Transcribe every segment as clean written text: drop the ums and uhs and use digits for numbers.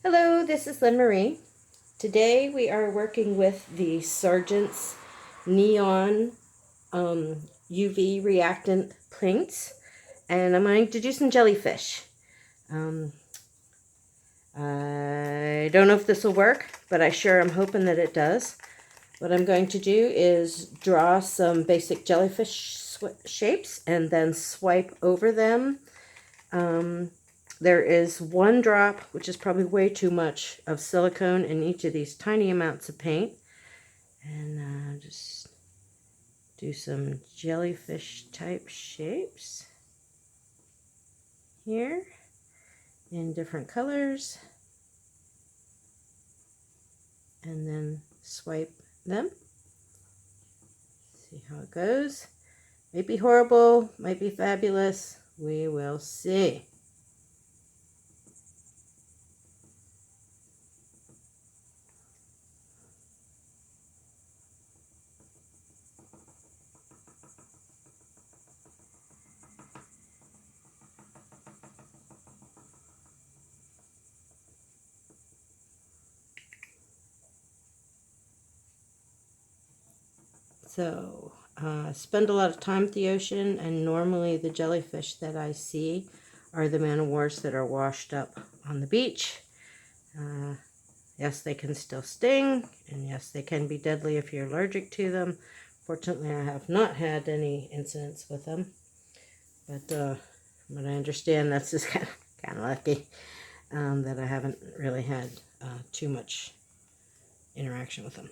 Hello, this is Lynn Marie. Today we are working with the Sargent's Neon UV reactant paints, and I'm going to do some jellyfish. Um, I don't know if this will work, but I sure am hoping that it does. What I'm going to do is draw some basic jellyfish shapes and then swipe over them. There is one drop, which is probably way too much, of silicone in each of these tiny amounts of paint. And just do some jellyfish type shapes here in different colors. And then swipe them. See how it goes. Might be horrible, might be fabulous. We will see. So, I spend a lot of time at the ocean, and normally the jellyfish that I see are the man-o-wars that are washed up on the beach. Yes, they can still sting, and yes, they can be deadly if you're allergic to them. Fortunately, I have not had any incidents with them, but from what I understand, that's just kind of lucky that I haven't really had too much interaction with them.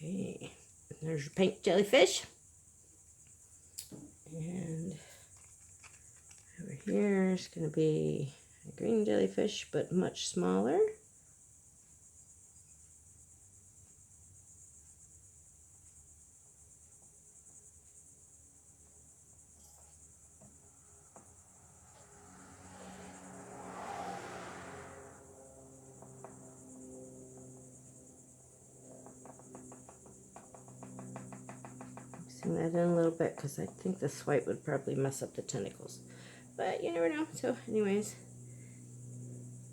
Okay, there's your pink jellyfish. And over here is going to be a green jellyfish, but much smaller. Mixing that in a little bit because I think the swipe would probably mess up the tentacles. But you never know. So anyways,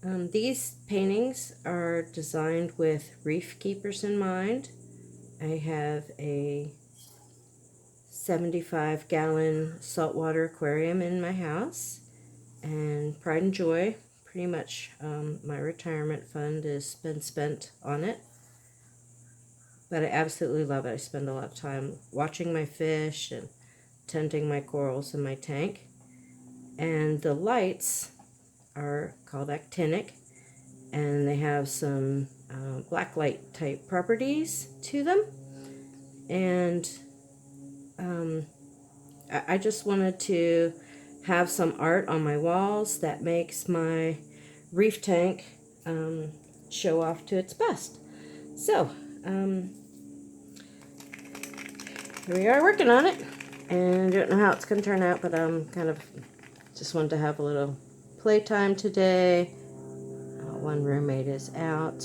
these paintings are designed with reef keepers in mind. I have a 75-gallon saltwater aquarium in my house, and pride and joy, pretty much my retirement fund has been spent on it. But I absolutely love it. I spend a lot of time watching my fish and tending my corals in my tank. And the lights are called actinic, and they have some black light type properties to them. And I just wanted to have some art on my walls that makes my reef tank show off to its best. So, here we are working on it, and I don't know how it's going to turn out, but I'm kind of just wanted to have a little playtime today. One roommate is out.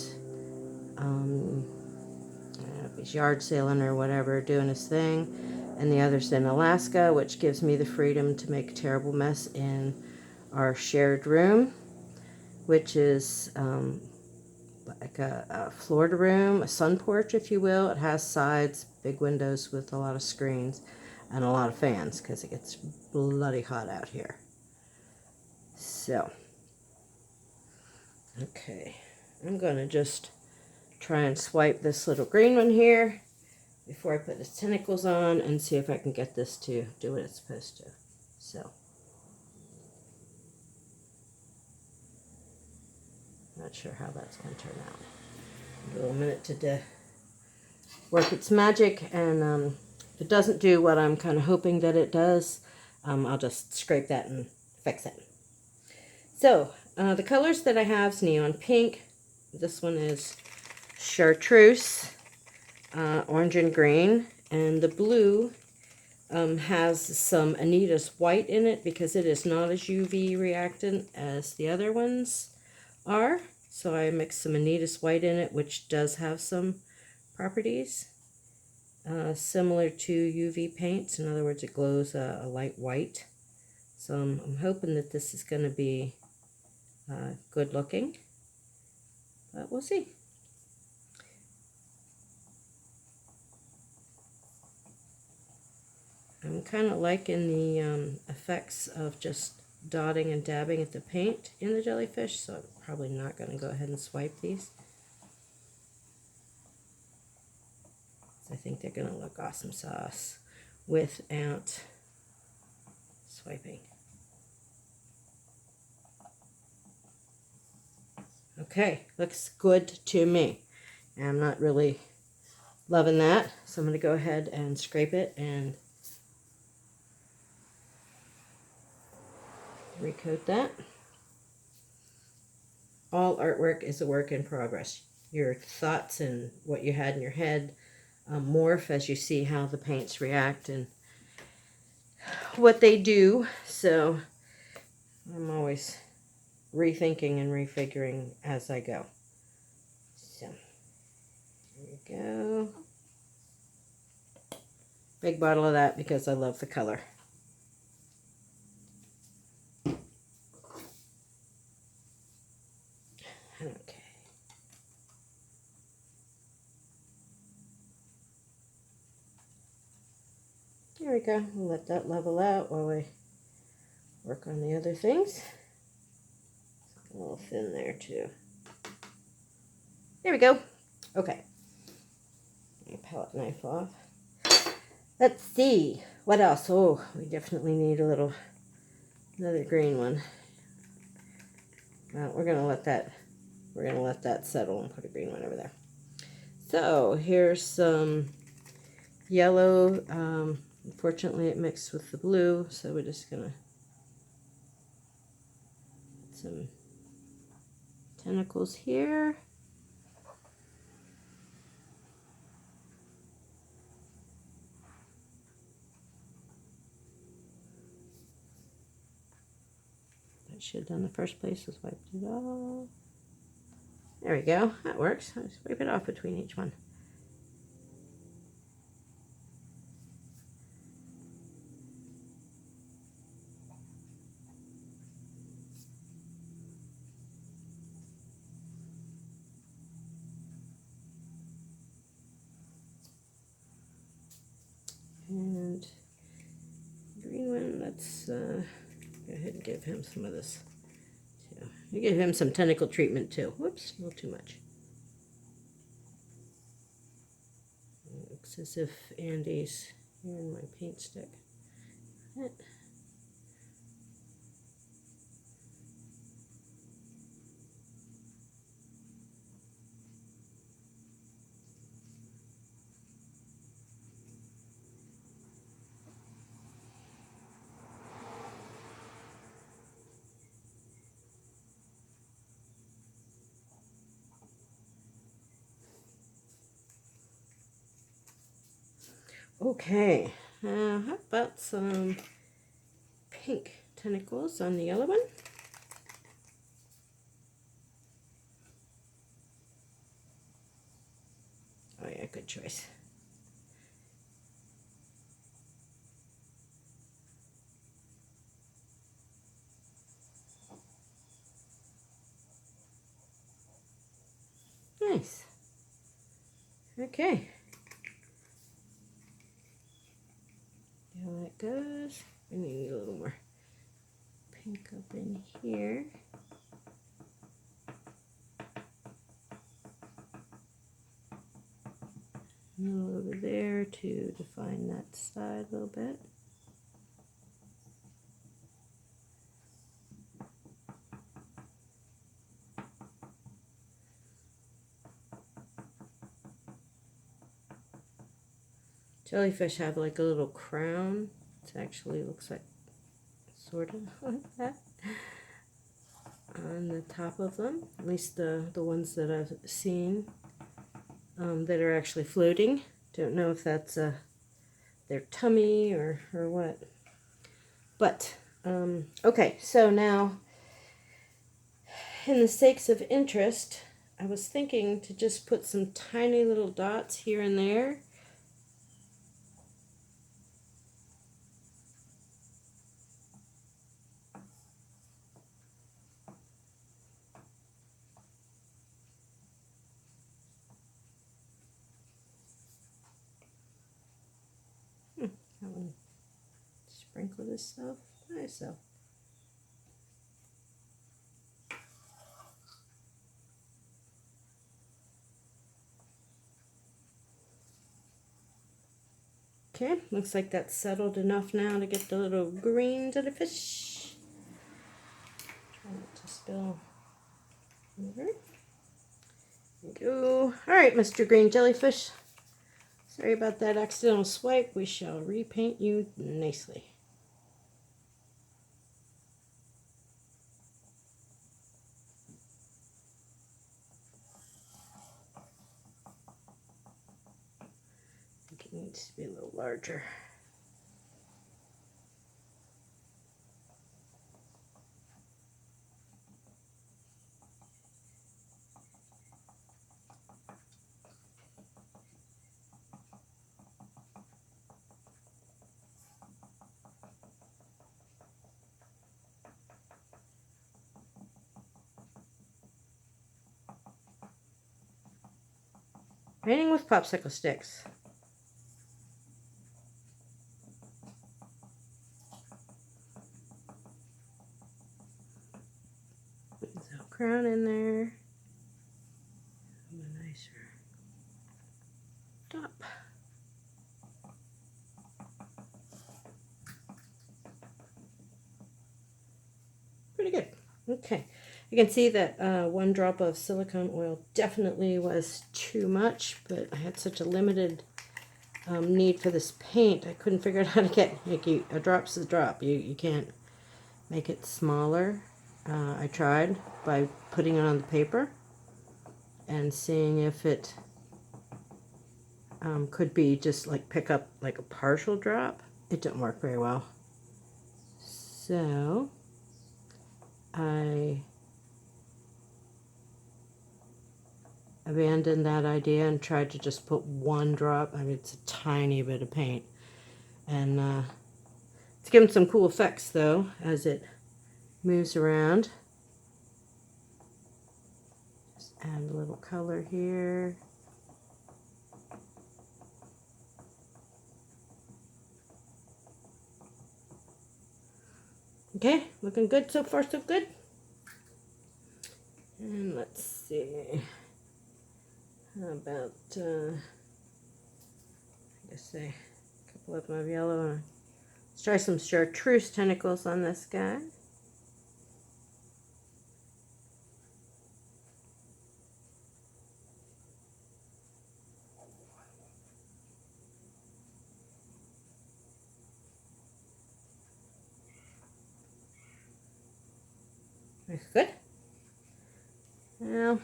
I don't know if he's yard sailing or whatever, doing his thing, and the other's in Alaska, which gives me the freedom to make a terrible mess in our shared room, which is like a Florida room, a sun porch, if you will. It has sides, big windows with a lot of screens, and a lot of fans because it gets bloody hot out here. So, okay, I'm going to just try and swipe this little green one here before I put the tentacles on and see if I can get this to do what it's supposed to. So, not sure how that's going to turn out. A little minute to work its magic, and if it doesn't do what I'm kind of hoping that it does, I'll just scrape that and fix it. So, the colors that I have is neon pink. This one is chartreuse, orange and green, and the blue has some Anita's white in it because it is not as UV reactant as the other ones are. So I mixed some Anita's white in it, which does have some properties similar to UV paints. In other words, it glows a light white. So I'm hoping that this is going to be good looking, but we'll see. I'm kind of liking the effects of just dotting and dabbing at the paint in the jellyfish, so I'm probably not going to go ahead and swipe these. I think they're going to look awesome sauce without swiping. Okay, looks good to me. And I'm not really loving that, so I'm going to go ahead and scrape it and recoat that. All artwork is a work in progress. Your thoughts and what you had in your head morph as you see how the paints react and what they do. So I'm always rethinking and refiguring as I go. So there we go. Big bottle of that because I love the color. Okay. There we go. We'll let that level out while we work on the other things. A little thin there too. There we go. Okay. My palette knife off. Let's see. What else? Oh, we definitely need another green one. Well, we're gonna let that settle and put a green one over there. So here's some yellow. Unfortunately, it mixed with the blue, so we're just gonna put some tentacles here. I should have done the first place was wiped it off. There we go. That works. I'll just wipe it off between each one. And green one, let's go ahead and give him some of this too. You give him some tentacle treatment too. Whoops, a little too much. It looks as if Andy's here in my paint stick. Okay, how about some pink tentacles on the yellow one? Oh yeah, good choice. Nice. Okay. See how that goes. We need a little more pink up in here. A little over there to define that side a little bit. Jellyfish have like a little crown. It actually looks like sort of like that on the top of them. At least the ones that I've seen that are actually floating. Don't know if that's the their tummy or what. But, okay, so now, in the sakes of interest, I was thinking to just put some tiny little dots here and there. I want to sprinkle this stuff myself. Okay, looks like that's settled enough now to get the little green jellyfish. Try not to spill over. There you go. Alright, Mr. Green Jellyfish. Sorry about that accidental swipe. We shall repaint you nicely. I think it needs to be a little larger. Painting with popsicle sticks. So crown in there. A nicer top. Pretty good. Okay. You can see that 1 drop of silicone oil definitely was too much, but I had such a limited need for this paint. I couldn't figure out how to get, like, a drop's a drop. You can't make it smaller. I tried by putting it on the paper and seeing if it could be just like pick up like a partial drop. It didn't work very well. So I abandoned that idea and tried to just put 1 drop. I mean, it's a tiny bit of paint. And it's given some cool effects though as it moves around. Just add a little color here. Okay, looking good so far, so good. And let's see. How about, I guess a couple of them of yellow. Let's try some chartreuse tentacles on this guy. Looks good. Now,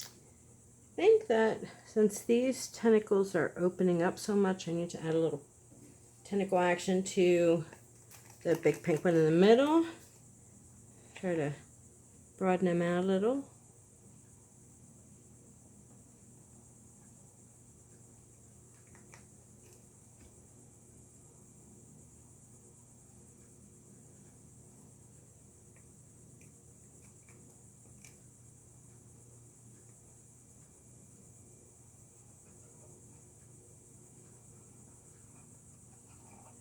I think that since these tentacles are opening up so much, I need to add a little tentacle action to the big pink one in the middle. Try to broaden them out a little.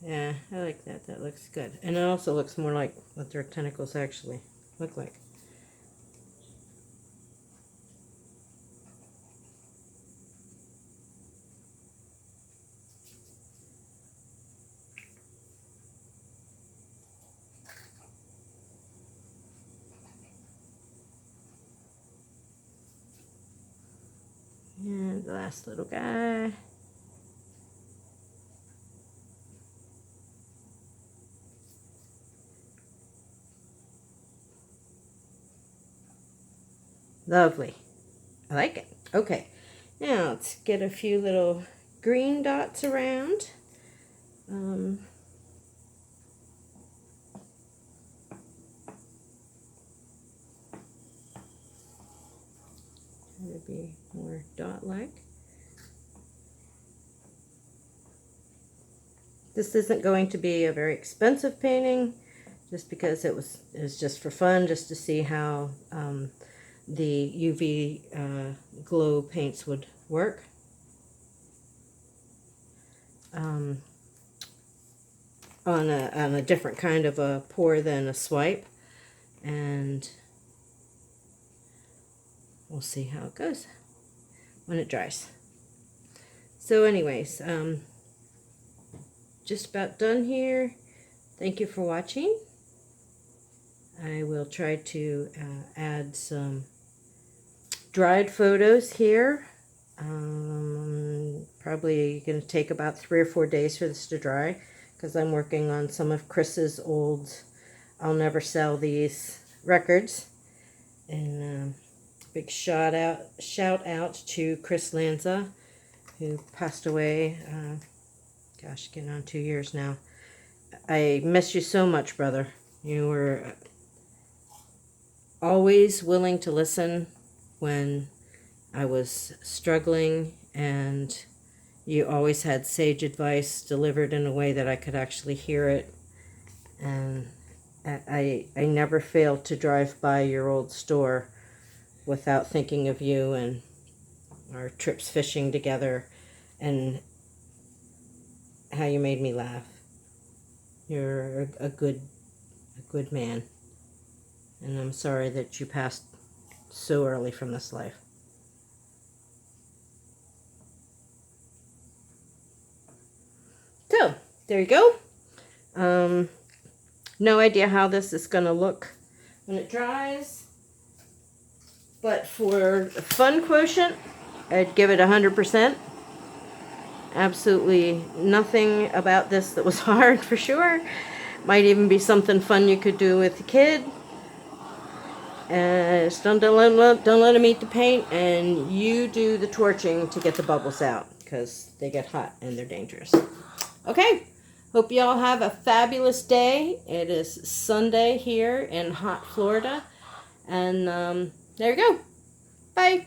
Yeah, I like that. That looks good. And it also looks more like what their tentacles actually look like. And the last little guy. Lovely. I like it. Okay. Now let's get a few little green dots around. Try to be more dot-like. This isn't going to be a very expensive painting, just because it was just for fun, just to see how the UV glow paints would work. On a different kind of a pour than a swipe, and we'll see how it goes when it dries. So anyways, just about done here. Thank you for watching. I will try to add some dried photos here. Probably going to take about 3 or 4 days for this to dry, because I'm working on some of Chris's old I'll Never Sell These records. And big shout out to Chris Lanza, who passed away, gosh, getting on 2 years now. I miss you so much, brother. You were always willing to listen when I was struggling, and you always had sage advice delivered in a way that I could actually hear it. And I never failed to drive by your old store without thinking of you and our trips fishing together and how you made me laugh. You're a good man. And I'm sorry that you passed so early from this life. So, there you go. No idea how this is going to look when it dries. But for fun quotient, I'd give it 100%. Absolutely nothing about this that was hard, for sure. Might even be something fun you could do with the kid. Just don't let them eat the paint, and you do the torching to get the bubbles out, because they get hot and they're dangerous. Okay, hope you all have a fabulous day. It is Sunday here in hot Florida, and there you go. Bye.